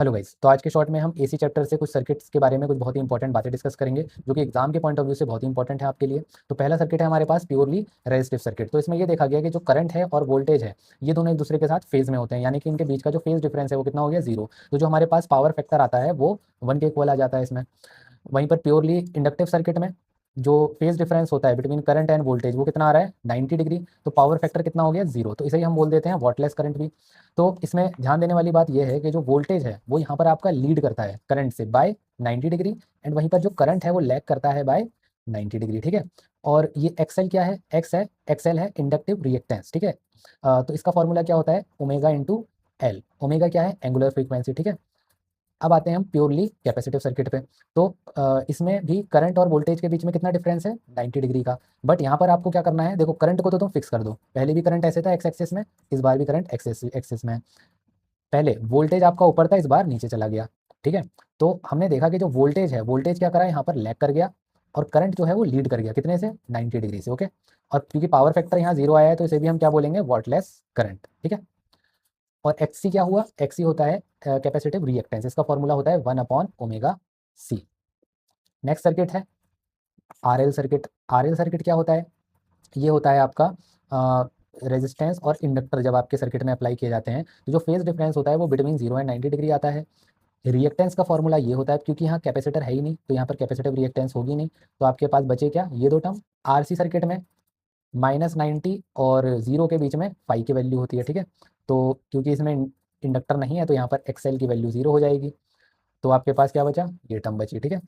Hello guys, तो आज के शॉर्ट में हम एसी चैप्टर से कुछ सर्किट्स के बारे में कुछ बहुत ही इंपॉर्टेंट बातें डिस्कस करेंगे जो कि एग्जाम के पॉइंट ऑफ व्यू से बहुत ही इंपॉर्टेंट है आपके लिए। तो पहला सर्किट है हमारे पास प्योरली रेजिस्टिव सर्किट। तो इसमें ये देखा गया कि जो करंट है और वोल्टेज है ये दोनों एक दूसरे के साथ फेज में होते हैं, यानी कि इनके बीच का जो फेज डिफरेंस है वो कितना हो गया, जीरो। तो जो हमारे पास पावर फैक्टर आता है वो 1 के इक्वल आ जाता है इसमें। वहीं पर प्योरली इंडक्टिव सर्किट में जो फेज डिफरेंस होता है बिटवीन करंट एंड वोल्टेज वो कितना आ रहा है, 90 डिग्री। तो पावर फैक्टर कितना हो गया, जीरो। तो इसे ही हम बोल देते हैं वॉटलेस करंट भी। तो इसमें ध्यान देने वाली बात यह है कि जो वोल्टेज है वो यहाँ पर आपका लीड करता है करंट से बाय 90 डिग्री, एंड वहीं पर जो करंट है वो लैग करता है बाय 90 डिग्री, ठीक है। और ये एक्सएल क्या है, एक्सएल है इंडक्टिव रिएक्टेंस, ठीक है। तो इसका फॉर्मूला क्या होता है, ओमेगा इंटू एल। ओमेगा क्या है, एंगुलर फ्रीक्वेंसी, ठीक है। अब आते हैं हम प्योरली कैपेसिटिव सर्किट पे। तो इसमें भी करंट और वोल्टेज के बीच में कितना डिफरेंस है, 90 डिग्री का। बट यहाँ पर आपको क्या करना है, देखो करंट को तो तुम फिक्स कर दो, पहले भी करंट ऐसे था एक्स एक्सिस में, इस बार भी करंट एक्सिस एक्सिस में है। पहले वोल्टेज आपका ऊपर था, इस बार नीचे चला गया, ठीक है। तो हमने देखा कि जो वोल्टेज है, वोल्टेज क्या करा, यहाँ पर लैग कर गया, और करंट जो है वो लीड कर गया कितने से, 90 डिग्री से, ओके। और क्योंकि पावर फैक्टर यहाँ जीरो आया है तो इसे भी हम क्या बोलेंगे, वॉटलेस करंट, ठीक है। और एक्सी क्या हुआ, एक्सी होता है कैपेसिटिव रिएक्टेंस, इसका फॉर्मूला होता है 1/ओमेगा सी। नेक्स्ट सर्किट है आरएल सर्किट। आरएल सर्किट क्या होता है, ये होता है आपका रेजिस्टेंस और इंडक्टर जब आपके सर्किट में अप्लाई किए जाते हैं तो जो फेज डिफरेंस होता है वो बिटवीन 0 एंड 90 डिग्री आता है। रिएक्टेंस का फॉर्मूला ये होता है, क्योंकि यहाँ कैपेसिटर है ही नहीं तो यहाँ पर कैपेसिटिव रिएक्टेंस होगी नहीं, तो आपके पास बचे क्या, ये दो टर्म। आरसी सर्किट में -90 और 0 के बीच में फाई की वैल्यू होती है, ठीक है। तो क्योंकि इसमें इंडक्टर नहीं है तो यहाँ पर एक्सएल की वैल्यू 0 हो जाएगी, तो आपके पास क्या बचा, ये टर्म बची, ठीक है।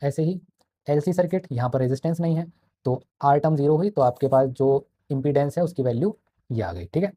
ऐसे ही एलसी सर्किट, यहाँ पर रेजिस्टेंस नहीं है तो आर टर्म 0 हुई, तो आपके पास जो इम्पीडेंस है उसकी वैल्यू ये आ गई, ठीक है।